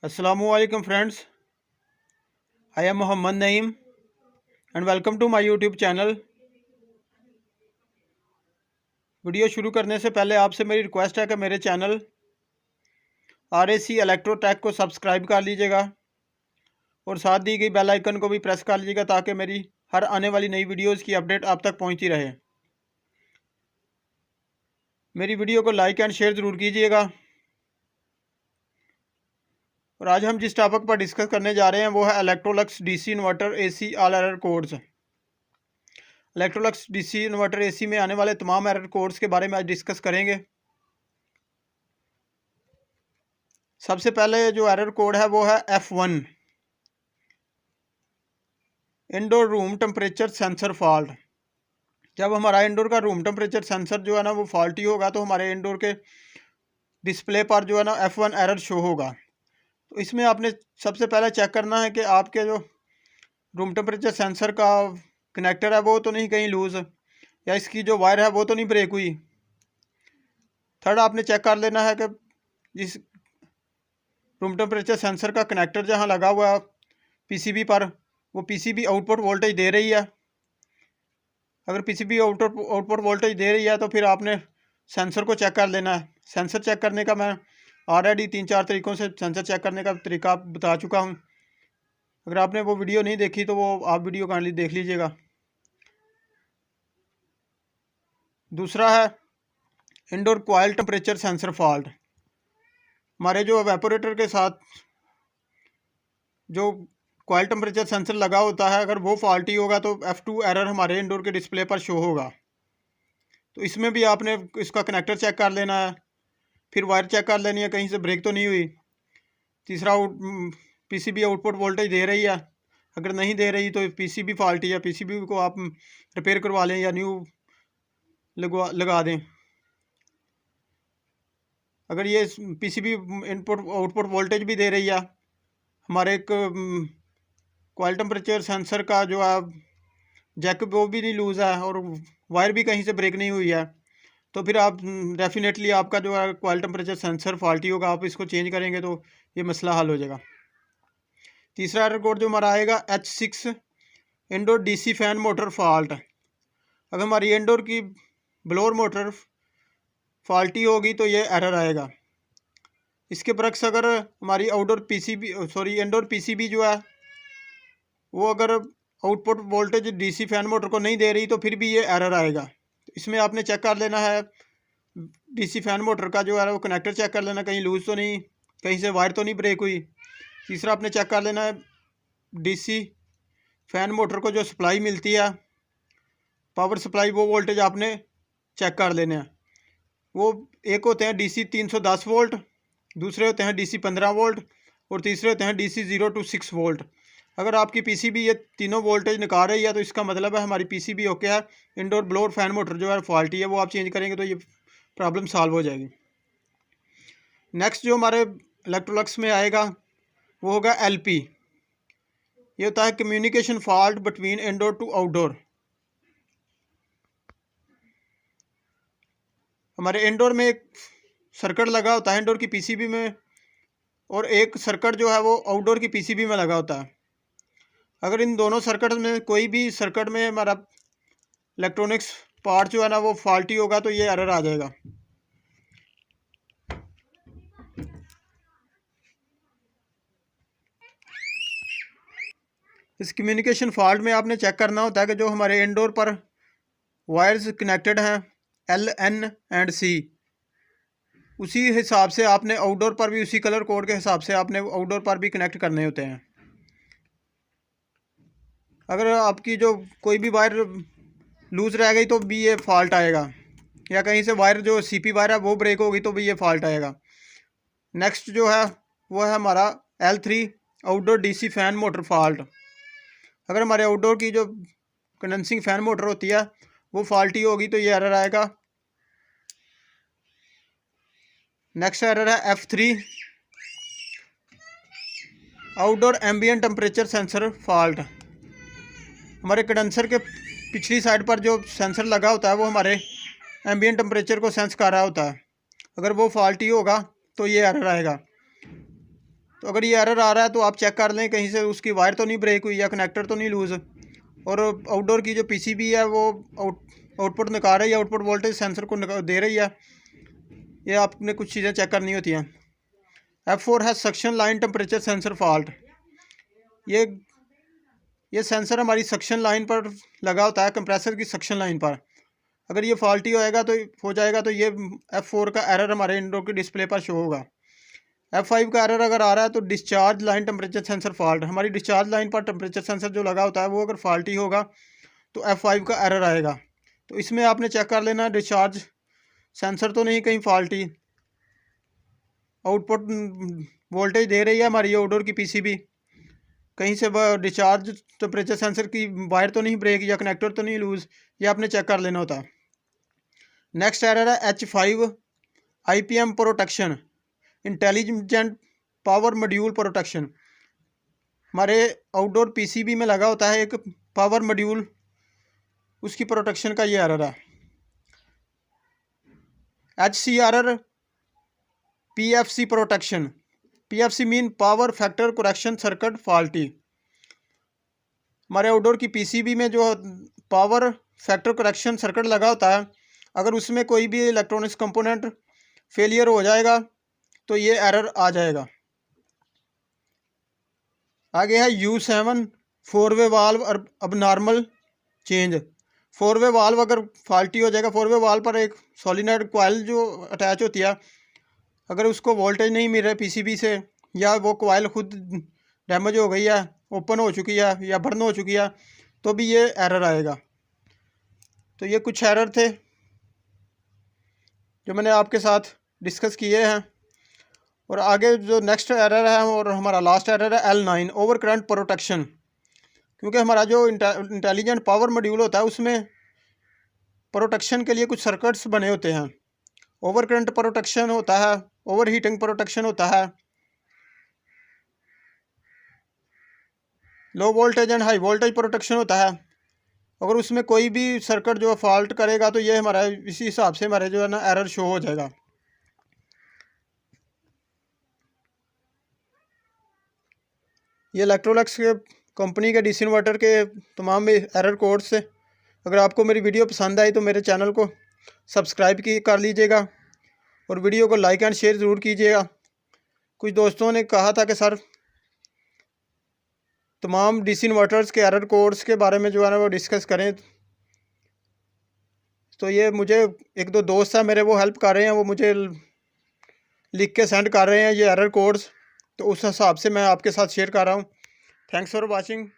Assalamualaikum friends, I am Muhammad Naeem and welcome to my YouTube channel। Video शुरू करने से पहले आपसे मेरी रिक्वेस्ट है कि मेरे चैनल RAC इलेक्ट्रोटेक को सब्सक्राइब कर लीजिएगा और साथ दी गई बेल आइकन को भी प्रेस कर लीजिएगा ताकि मेरी हर आने वाली नई वीडियोस की अपडेट आप तक पहुंचती रहे। मेरी वीडियो को लाइक एंड शेयर ज़रूर कीजिएगा। और आज हम जिस टॉपिक पर डिस्कस करने जा रहे हैं वो है Electrolux DC inverter AC all error codes. Electrolux DC inverter AC में आने वाले तमाम एरर कोड्स के बारे में आज डिस्कस करेंगे। सबसे पहले जो एरर कोड है वो है F1, indoor room temperature sensor fault. जब हमारा इंडोर का रूम टेम्परेचर सेंसर जो है ना वो फॉल्टी होगा तो हमारे इंडोर के डिस्प्ले पर जो है ना F1 एरर शो होगा। तो इसमें आपने सबसे पहले चेक करना है कि आपके जो रूम टेम्परेचर सेंसर का कनेक्टर है वो तो नहीं कहीं लूज़, या इसकी जो वायर है वो तो नहीं ब्रेक हुई। थर्ड, आपने चेक कर लेना है कि जिस रूम टेम्परेचर सेंसर का कनेक्टर जहाँ लगा हुआ है PCB पर, वो PCB आउटपुट वोल्टेज दे रही है। अगर PCB आउटपुट वोल्टेज दे रही है तो फिर आपने सेंसर को चेक कर लेना है। सेंसर चेक करने का मैं ऑलरेडी 3-4 तरीक़ों से सेंसर चेक करने का तरीका बता चुका हूँ। अगर आपने वो वीडियो नहीं देखी तो वो आप वीडियो काइंडली देख लीजिएगा। दूसरा है indoor coil temperature sensor fault. हमारे जो एवेपोरेटर के साथ जो कॉइल टेम्परेचर सेंसर लगा होता है, अगर वो फॉल्टी होगा तो F2 एरर हमारे इंडोर के डिस्प्ले पर शो होगा। तो इसमें भी आपने इसका कनेक्टर चेक कर लेना है, फिर वायर चेक कर लेनी है कहीं से ब्रेक तो नहीं हुई। तीसरा, PCB आउटपुट वोल्टेज दे रही है, अगर नहीं दे रही तो PCB फॉल्टी है, PCB को आप रिपेयर करवा लें या न्यू लगा दें। अगर ये PCB इनपुट आउटपुट वोल्टेज भी दे रही है, हमारे एक कॉइल टेम्परेचर सेंसर का जो है जैक वो भी नहीं लूज़ है और वायर भी कहीं से ब्रेक नहीं हुई है, तो फिर आप डेफिनेटली आपका जो है कॉइल टेम्परेचर सेंसर फॉल्टी होगा। आप इसको चेंज करेंगे तो ये मसला हल हो जाएगा। तीसरा एरर कोड जो हमारा आएगा H6, indoor DC fan motor fault. अगर हमारी इंडोर की ब्लोअर मोटर फॉल्टी होगी तो ये एरर आएगा। इसके बरक्स अगर हमारी इंडोर PCB जो है वो अगर output voltage DC fan motor को नहीं दे रही तो फिर भी ये एरर आएगा। तो इसमें आपने चेक कर लेना है DC फैन मोटर का जो है वो कनेक्टर चेक कर लेना, कहीं लूज़ तो नहीं, कहीं से वायर तो नहीं ब्रेक हुई। तीसरा, आपने चेक कर लेना है DC फैन मोटर को जो सप्लाई मिलती है पावर सप्लाई, वो वोल्टेज आपने चेक कर लेना है। वो एक होते हैं DC 310 वोल्ट, दूसरे होते हैं DC 15 वोल्ट और तीसरे होते हैं DC 0 to 6 वोल्ट। अगर आपकी PCB ये तीनों वोल्टेज निकाल रही है तो इसका मतलब है हमारी PCB ओके है। इंडोर ब्लोअर फैन मोटर जो है फॉल्टी है, वो आप चेंज करेंगे तो ये प्रॉब्लम सॉल्व हो जाएगी। नेक्स्ट जो हमारे इलेक्ट्रोलक्स में आएगा वो होगा LP। ये होता है communication fault between indoor to outdoor. हमारे इंडोर में एक सर्किट लगा होता है इंडोर की PCB में, और एक सर्किट जो है वो आउटडोर की PCB में लगा होता है। अगर इन दोनों सर्किट में कोई भी सर्किट में हमारा इलेक्ट्रॉनिक्स पार्ट जो है ना वो फॉल्टी होगा तो ये एरर आ जाएगा। इस कम्युनिकेशन फॉल्ट में आपने चेक करना होता है कि जो हमारे इंडोर पर वायर्स कनेक्टेड हैं L, N and C, उसी हिसाब से आपने आउटडोर पर भी उसी कलर कोड के हिसाब से आपने आउटडोर पर भी कनेक्ट करने होते हैं। अगर आपकी जो कोई भी वायर लूज़ रह गई तो भी ये फॉल्ट आएगा, या कहीं से वायर जो CP वायर है वो ब्रेक होगी तो भी ये फॉल्ट आएगा। नेक्स्ट जो है वो है हमारा L3, outdoor DC fan motor fault. अगर हमारे आउटडोर की जो कंडेंसिंग फैन मोटर होती है वो फॉल्टी होगी तो ये एरर आएगा। नेक्स्ट एरर है F3, outdoor ambient temperature sensor fault. हमारे कंडेंसर के पिछली साइड पर जो सेंसर लगा होता है वो हमारे एम्बिएंट टेम्परेचर को सेंस कर रहा होता है। अगर वो फॉल्टी होगा तो ये एरर आएगा। तो अगर ये एरर आ रहा है तो आप चेक कर लें कहीं से उसकी वायर तो नहीं ब्रेक हुई या कनेक्टर तो नहीं लूज़। और आउटडोर की जो पीसीबी है वो आउटपुट निकाल रही है, आउटपुट वोल्टेज सेंसर को दे रही है। ये आपने कुछ चीज़ें चेक करनी होती हैं। F4 है suction line temperature sensor fault. ये सेंसर हमारी सक्शन लाइन पर लगा होता है, कंप्रेसर की सक्शन लाइन पर। अगर ये फॉल्टी हो जाएगा तो ये F4 का एरर हमारे इंडोर की डिस्प्ले पर शो होगा। F5 का एरर अगर आ रहा है तो discharge line temperature sensor fault. हमारी डिस्चार्ज लाइन पर टेम्परेचर सेंसर जो लगा होता है वो अगर फॉल्टी होगा तो F5 का एरर आएगा। तो इसमें आपने चेक कर लेना डिस्चार्ज सेंसर तो नहीं कहीं फॉल्टी। आउटपुट वोल्टेज दे रही है हमारी आउटडोर की पीसीबी, कहीं से डिस्चार्ज टेम्परेचर सेंसर की वायर तो नहीं ब्रेक या कनेक्टर तो नहीं लूज़, ये आपने चेक कर लेना होता है। नेक्स्ट एरर है H5 IPM protection, intelligent power module protection. हमारे आउटडोर पीसीबी में लगा होता है एक पावर मॉड्यूल, उसकी प्रोटेक्शन का ये एरर है। HCRR PFC protection. PFC mean power factor correction circuit faulty. हमारे आउटडोर की पीसीबी में जो पावर फैक्टर करेक्शन सर्किट लगा होता है, अगर उसमें कोई भी इलेक्ट्रॉनिक्स कंपोनेंट फेलियर हो जाएगा तो ये एरर आ जाएगा। आगे है U7 4-वे वाल्व अब नॉर्मल चेंज। 4-वे वाल्व अगर फॉल्टी हो जाएगा, 4-वे वाल्व पर एक सोलिनॉइड कॉइल जो अटैच होती है, अगर उसको वोल्टेज नहीं मिल रहा है पीसीबी से, या वो कॉइल खुद डैमेज हो गई है, ओपन हो चुकी है या बर्न हो चुकी है, तो भी ये एरर आएगा। तो ये कुछ एरर थे जो मैंने आपके साथ डिस्कस किए हैं। और आगे जो नेक्स्ट एरर है और हमारा लास्ट एरर है L9 ओवर करंट प्रोटेक्शन। क्योंकि हमारा जो इंटेलिजेंट पावर मॉड्यूल होता है उसमें प्रोटेक्शन के लिए कुछ सर्किट्स बने होते हैं। ओवर करंट प्रोटेक्शन होता है, ओवर हीटिंग प्रोटेक्शन होता है, low voltage and high voltage protection होता है। अगर उसमें कोई भी सर्किट जो फॉल्ट करेगा तो ये हमारा इसी हिसाब से हमारे जो है ना एरर शो हो जाएगा। ये इलेक्ट्रोलक्स के कंपनी के डीसी इन्वर्टर के तमाम एरर कोड्स से। अगर आपको मेरी वीडियो पसंद आई तो मेरे चैनल को सब्सक्राइब कर लीजिएगा और वीडियो को लाइक एंड शेयर ज़रूर कीजिएगा। कुछ दोस्तों ने कहा था कि सर तमाम डीसी इन्वर्टर्स के एरर कोड्स के बारे में जो है ना वो डिस्कस करें, तो ये मुझे एक दो दोस्त हैं मेरे वो हेल्प कर रहे हैं, वो मुझे लिख के सेंड कर रहे हैं ये एरर कोड्स, तो उस हिसाब से मैं आपके साथ शेयर कर रहा हूँ। Thanks for watching.